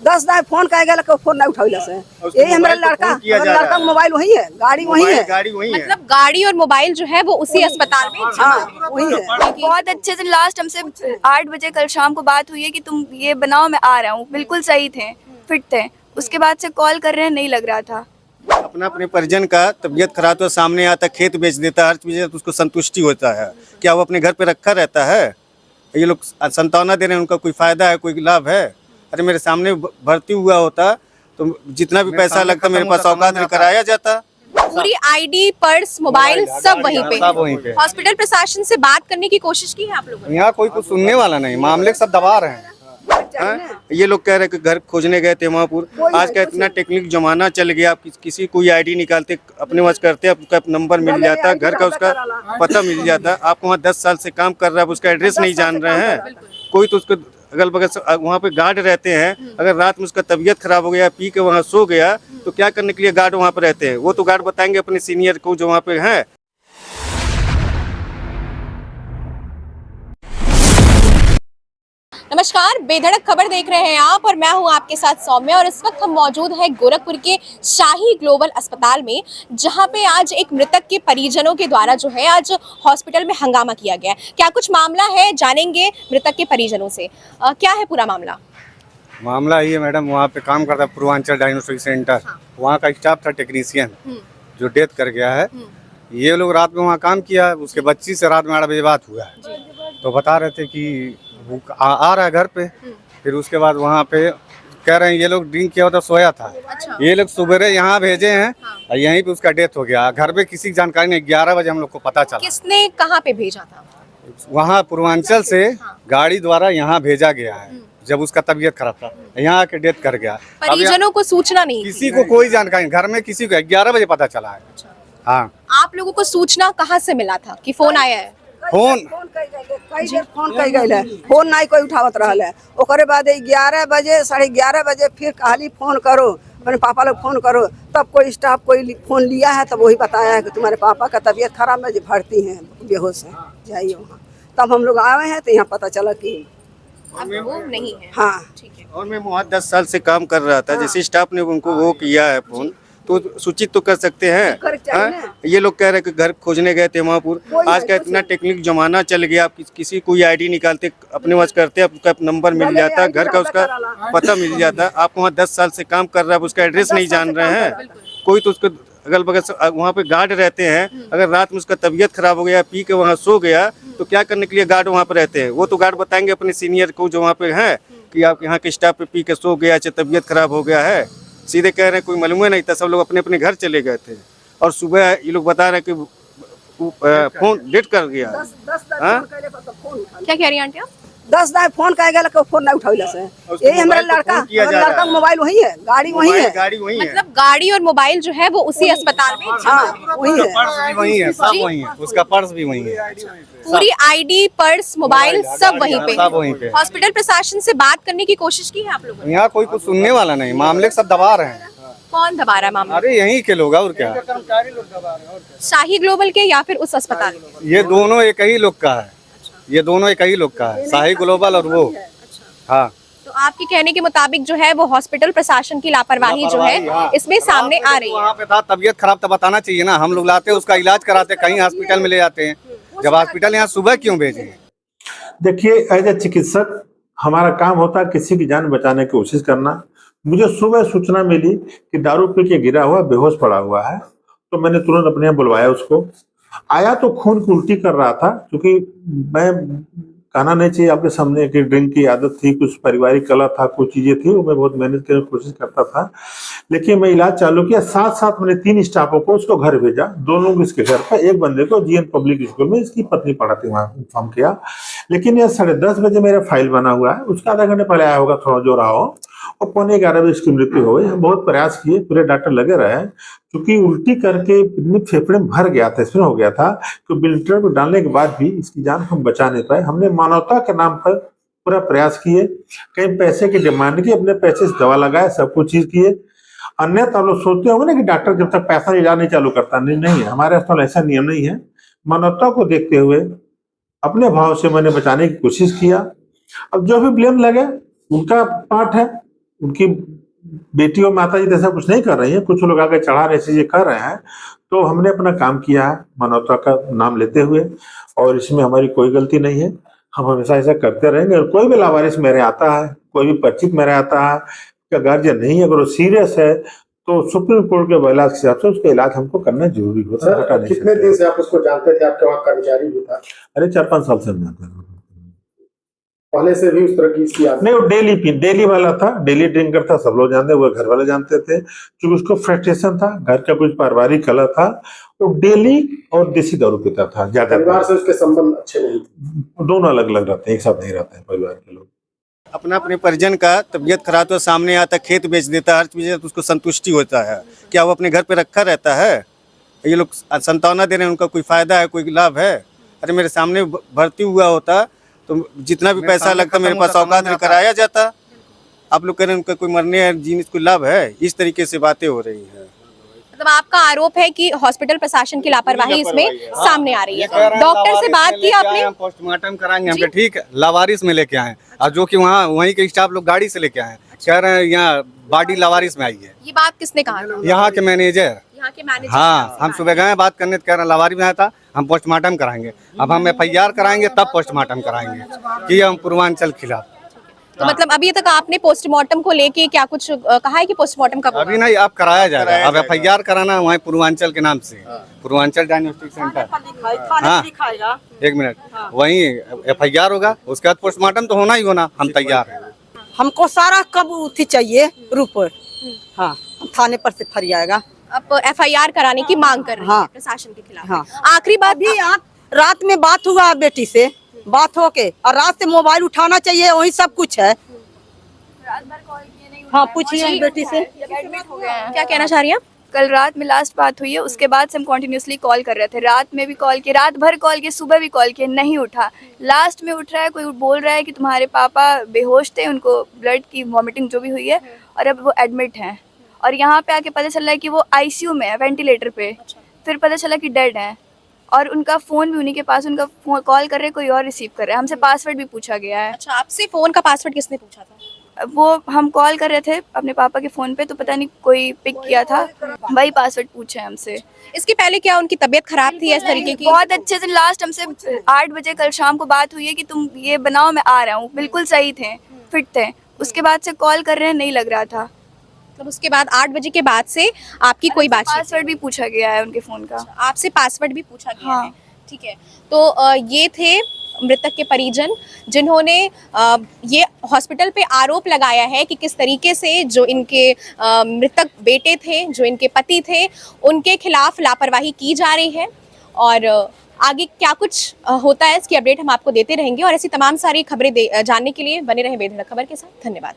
10 दाय फोन कह गया फोन नहीं उठाइला से यही हमारा लड़का का मोबाइल वही है, गाड़ी वही है, मतलब गाड़ी और मोबाइल जो है वो उसी अस्पताल में हाँ वही है। बहुत अच्छे से लास्ट हमसे 8 बजे कल शाम को बात हुई है कि तुम ये बनाओ मैं आ रहा हूँ, बिल्कुल सही थे, फिट थे। उसके बाद से कॉल कर रहे हैं, नहीं लग रहा था। अपना अपने परिजन का तबीयत खराब तो सामने आता, खेत बेच देता, हर चीज तो उसको संतुष्टि होता है। क्या वो अपने घर पे रखा रहता है? ये लोग संतावना दे रहे हैं, उनका कोई फायदा है, कोई लाभ है? अरे मेरे सामने भर्ती हुआ होता तो जितना भी पैसा लगता मेरे पास औकात लेकर आया जाता। पूरी आईडी, पर्स, मोबाइल सब वहीं पे। हॉस्पिटल प्रशासन से बात करने की कोशिश की है आप लोगों ने? यहाँ कोई कुछ सुनने वाला नहीं, मामले सब दबा रहे हैं। ये लोग कह रहे हैं कि घर खोजने गए थे महापुर। आज का इतना टेक्निक जमाना चल गया, आप किसी कोई आईडी निकालते अपने वश करते, आपका नंबर मिल जाता, घर का उसका पता मिल जाता। आप वहाँ 10 साल से काम कर रहा है, उसका एड्रेस नहीं जान रहे हैं। कोई तो उसको अगल बगल वहाँ पे गार्ड रहते हैं, अगर रात में उसका तबीयत खराब हो गया, पी के वहाँ सो गया, तो क्या करने के लिए गार्ड वहाँ पे रहते हैं? वो तो गार्ड बताएंगे अपने सीनियर को जो वहाँ पे हैं। नमस्कार, बेधड़क खबर देख रहे हैं आप और मैं हूं आपके साथ सौम्या। और इस वक्त हम मौजूद हैं गोरखपुर के शाही ग्लोबल अस्पताल में, जहां पे आज एक मृतक के परिजनों के द्वारा जो है आज हॉस्पिटल में हंगामा किया गया है। क्या कुछ मामला है, जानेंगे मृतक के परिजनों से। क्या है पूरा मामला? मामला ये मैडम, वहाँ पे काम करता है पूर्वांचल डायग्नोस्टिक सेंटर। वहाँ का स्टाफ था टेक्नीशियन जो डेथ कर गया है। ये लोग रात में वहाँ काम किया, उसके बच्ची से रात में 8 बजे बात हुआ है, तो बता रहे थे कि वो आ रहा है घर पे। फिर उसके बाद वहाँ पे कह रहे हैं ये लोग ड्रिंक किया होता, सोया था। अच्छा। ये लोग सुबह यहाँ भेजे हैं और यहीं पे उसका डेथ हो गया। घर पे किसी की जानकारी नहीं, 11 बजे हम लोग को पता चला। किसने कहाँ पे भेजा था? वहाँ पूर्वांचल से गाड़ी द्वारा यहाँ भेजा गया है, जब उसका तबीयत खराब था, यहाँ आके डेथ कर गया। परिजनों को सूचना नहीं? किसी को कोई जानकारी नहीं, घर में किसी को 11 बजे पता चला है। हाँ, आप लोगों को सूचना कहाँ से मिला था कि फोन आया है? फोन कई गए, फोन नहीं कोई उठावत रहा है। ओकरे बाद 11 बजे 11:30 बजे फिर कहली फोन करो, अपने पापा लोग फोन करो। तब कोई स्टाफ कोई फोन लिया है, तब वही बताया है कि तुम्हारे पापा का तबीयत खराब है, भर्ती है, बेहोश है, जाइए वहाँ। तब हम लोग आए हैं तो यहाँ पता चला कि अब वो नहीं है। हाँ ठीक है। और मैं वहाँ 10 साल से काम कर रहा था। जैसे स्टाफ ने उनको वो किया है फोन, तो सूचित तो कर सकते हैं। ये लोग कह रहे हैं कि घर खोजने गए थे महापुर। आज का इतना टेक्निक जमाना चल गया, आप किसी कोई आईडी निकालते अपने वश करते, आपका नंबर मिल जाता, घर का उसका पता मिल जाता। आप वहाँ 10 साल से काम कर रहा है, उसका एड्रेस नहीं जान रहे हैं। कोई तो उसको अगल बगल वहाँ पे गार्ड रहते हैं, अगर रात में उसका तबीयत खराब हो गया, पी के वहाँ सो गया, तो क्या करने के लिए गार्ड वहाँ पे रहते हैं? वो तो गार्ड बताएंगे अपने सीनियर को जो वहाँ पे हैं कि आप यहाँ के स्टाफ पे पी के सो गया, चाहे तबीयत खराब हो गया है। सीधे कह रहे हैं, कोई मालूम नहीं था, सब लोग अपने अपने घर चले गए थे। और सुबह ये लोग बता रहे हैं कि फोन डेट कर गया। क्या कह रही हैं आंटी आप? 10 दाय फोन कह गया फोन नहीं उठाइला से यही हमारा लड़का का मोबाइल वही है, गाड़ी वही है, मतलब गाड़ी और मोबाइल जो है वो उसी अस्पताल में हाँ वही है। पर्स भी वही है, सब वही है, उसका पर्स भी वही है। पूरी आईडी, पर्स, मोबाइल सब वहीं पे। हॉस्पिटल प्रशासन से बात करने की कोशिश की है आप लोगों ने? यहाँ कोई कुछ सुनने वाला नहीं, मामले सब दबा रहे हैं। कौन दबा रहा है मामला? अरे यहीं के लोग, और क्या, शाही ग्लोबल के या फिर उस अस्पताल के? ये दोनों एक ही लोग का है, ये दोनों एक ही लोग का है, शाही ग्लोबल और वो। हाँ, तो आपके कहने के मुताबिक जो है वो हॉस्पिटल प्रशासन की लापरवाही जो है इसमें सामने आ रही है। वहाँ पे था, तबीयत खराब था, बताना चाहिए ना। हम लोग लाते उसका इलाज कराते, कहीं हॉस्पिटल में ले जाते हैं। जब हॉस्पिटल यहाँ सुबह क्यों भेजे? देखिए, एज ए चिकित्सक हमारा काम होता है किसी की जान बचाने की कोशिश करना। मुझे सुबह सूचना मिली कि दारू पी के गिरा हुआ, बेहोश पड़ा हुआ है, तो मैंने तुरंत अपने यहाँ बुलवाया उसको। आया तो खून की उल्टी कर रहा था, क्योंकि मैं कहना नहीं चाहिए आपके सामने कि ड्रिंक की आदत थी, कुछ पारिवारिक कला था, कुछ चीजें थी, वो मैं बहुत मेहनत करने की कोशिश करता था। लेकिन मैं इलाज चालू किया, साथ साथ मैंने 3 स्टाफों को उसको घर भेजा, 2 लोग इसके घर पर, एक बंदे को जीएन पब्लिक स्कूल में इसकी पत्नी पढ़ाती, वहाँ इन्फॉर्म किया। लेकिन यह 10:30 बजे मेरा फाइल बना हुआ है, उसका आधा घंटे पहले आया होगा, थोड़ा जो रहा हो, और 11:15 बजे इसकी मृत्यु हो गई। हम बहुत प्रयास किए, पूरे डॉक्टर लगे रहे, क्योंकि उल्टी करके इतनी फेफड़े में भर गया था, इसमें हो गया था कि वेंटिलेटर पर डालने के बाद भी इसकी जान हम बचा नहीं पाए। हमने मानवता के नाम पर पूरा प्रयास किए, कहीं पैसे की डिमांड की, अपने पैसे से दवा लगाए, सब कुछ चीज किए। अन्यथा आप लोग सोचते होंगे ना कि डॉक्टर जब तक पैसा इलाज नहीं चालू करता, नहीं है, हमारे अस्पताल ऐसा नियम नहीं है। मानवता को देखते हुए अपने भाव से मैंने बचाने की कोशिश किया। अब जो भी ब्लेम लगे उनका पार्ट है, उनकी बेटी और माता जी तो ऐसा कुछ नहीं कर रही है, कुछ लोग आगे चढ़ा रहे चीजें कर रहे हैं। तो हमने अपना काम किया है मानवता का नाम लेते हुए, और इसमें हमारी कोई गलती नहीं है। हम हमेशा ऐसा करते रहेंगे। और कोई भी लावारिस मेरे आता है, कोई भी परिचित मेरे आता है या गार्जियन नहीं है, अगर वो सीरियस है तो सुप्रीम कोर्ट के इलाज के हिसाब से उसका इलाज हमको करना जरूरी होता है। सर, कितने दिन से आप उसको जानते थे? आपके वहाँ कर्मचारी भी था? अरे 4-5 साल से हम जानते हैं। पहले से भी उस तरह की इसकी आदत? नहीं, वो डेली वाला था, डेली ड्रिंकर था, सब लोग जानते, वो घर वाले जानते थे। क्योंकि उसको फ्रस्ट्रेशन था, घर का कुछ पारिवारिक कलह था, तो डेली और देसी दारू पीता था ज्यादा। परिवार से उसके संबंध अच्छे नहीं थे? दोनों अलग अलग रहते हैं, एक साथ नहीं रहते हैं परिवार के लोग। अपना अपने परिजन का तबीयत खराब तो सामने आता, खेत बेच देता, हर चीज तो उसको संतुष्टि होता है। क्या वो अपने घर पे रखा रहता है? ये लोग संतावना दे रहे हैं, उनका कोई फायदा है, कोई लाभ है? अरे मेरे सामने भर्ती हुआ होता तो जितना भी पैसा लगता मेरे पास औकात में कराया जाता। आप लोग कह रहे हैं उनका कोई मरने या जीने कोई लाभ है? इस तरीके से बातें हो रही है। मतलब आपका आरोप है कि हॉस्पिटल प्रशासन की लापरवाही इसमें सामने आ रही है। डॉक्टर से बात की आपने? पोस्टमार्टम कराएंगे, हम ठीक है लावारिस में लेके आए, और जो कि वहाँ वहीं के स्टाफ लोग गाड़ी से लेके आए, कह रहे हैं यहाँ बॉडी लावारिस में आई है। ये बात किसने कहा था? यहाँ के मैनेजर। यहाँ के मैनेजर? हाँ, हम सुबह गए बात करने तो कह रहे हैं लावारिस में आया था, हम पोस्टमार्टम कराएंगे। अब हम FIR कराएंगे तब पोस्टमार्टम कराएंगे कि हम पूर्वांचल खिलाफ। तो मतलब अभी तक आपने पोस्टमार्टम को लेके क्या कुछ कहा है कि पोस्टमार्टम कब? अभी नहीं, अब कराया जाएगा। अब FIR कराना है वहीं पूर्वांचल के नाम से, पूर्वांचल डायग्नोस्टिक सेंटर। हाँ, एक मिनट, वहीं FIR होगा, उसके बाद पोस्टमार्टम तो होना ही होना। हम तैयार हैं। हमको सारा कबूतर चाहिए रिपोर्ट। हाँ, थाने पर से फर आएगा। अब FIR कराने की मांग कर रही है हाँ। प्रशासन के खिलाफ। हाँ। आखिरी बात अभी रात में बात हुआ बेटी से, बात होके, और रात से मोबाइल उठाना चाहिए, वही सब कुछ है। रात भर कॉल किए नहीं, हाँ, पूछिए बेटी से। एडमिट हो गए हैं। क्या कहना चाह रही हैं? कल रात में लास्ट बात हुई है, उसके बाद से हम कंटिन्यूसली कॉल कर रहे थे। रात में भी कॉल किए, रात भर कॉल किए, सुबह भी कॉल किए, नहीं उठा। लास्ट में उठ रहा है, कोई बोल रहा है कि तुम्हारे पापा बेहोश थे, उनको ब्लड की वॉमिटिंग जो भी हुई है, और अब वो एडमिट हैं। और यहाँ पे आके पता चला है कि वो ICU में है, वेंटिलेटर पे। फिर पता चला कि डेड है, और उनका फ़ोन भी उन्हीं के पास, उनका फोन कॉल कर रहे, कोई और रिसीव कर रहा है। हमसे पासवर्ड भी पूछा गया है। अच्छा, आपसे फोन का पासवर्ड किसने पूछा था? वो हम कॉल कर रहे थे अपने पापा के फ़ोन पे, तो पता नहीं कोई पिक किया था, वही पासवर्ड पूछे हमसे। इसके पहले क्या उनकी तबीयत खराब थी इस तरीके की? बहुत अच्छे से लास्ट हमसे 8 बजे कल शाम को बात हुई है कि तुम ये बनाओ, मैं आ रहा हूँ। बिल्कुल सही थे, फिट थे। उसके बाद से कॉल कर रहे हैं, नहीं लग रहा था। तो उसके बाद 8 बजे के बाद से आपकी कोई बातचीत? पासवर्ड भी पूछा गया है उनके फ़ोन का। आपसे पासवर्ड भी पूछा गया हाँ। है? ठीक है। तो ये थे मृतक के परिजन, जिन्होंने ये हॉस्पिटल पे आरोप लगाया है कि किस तरीके से जो इनके मृतक बेटे थे, जो इनके पति थे, उनके खिलाफ लापरवाही की जा रही है। और आगे क्या कुछ होता है इसकी अपडेट हम आपको देते रहेंगे, और ऐसी तमाम सारी खबरें जानने के लिए बने रहे बेधड़क खबर के साथ। धन्यवाद।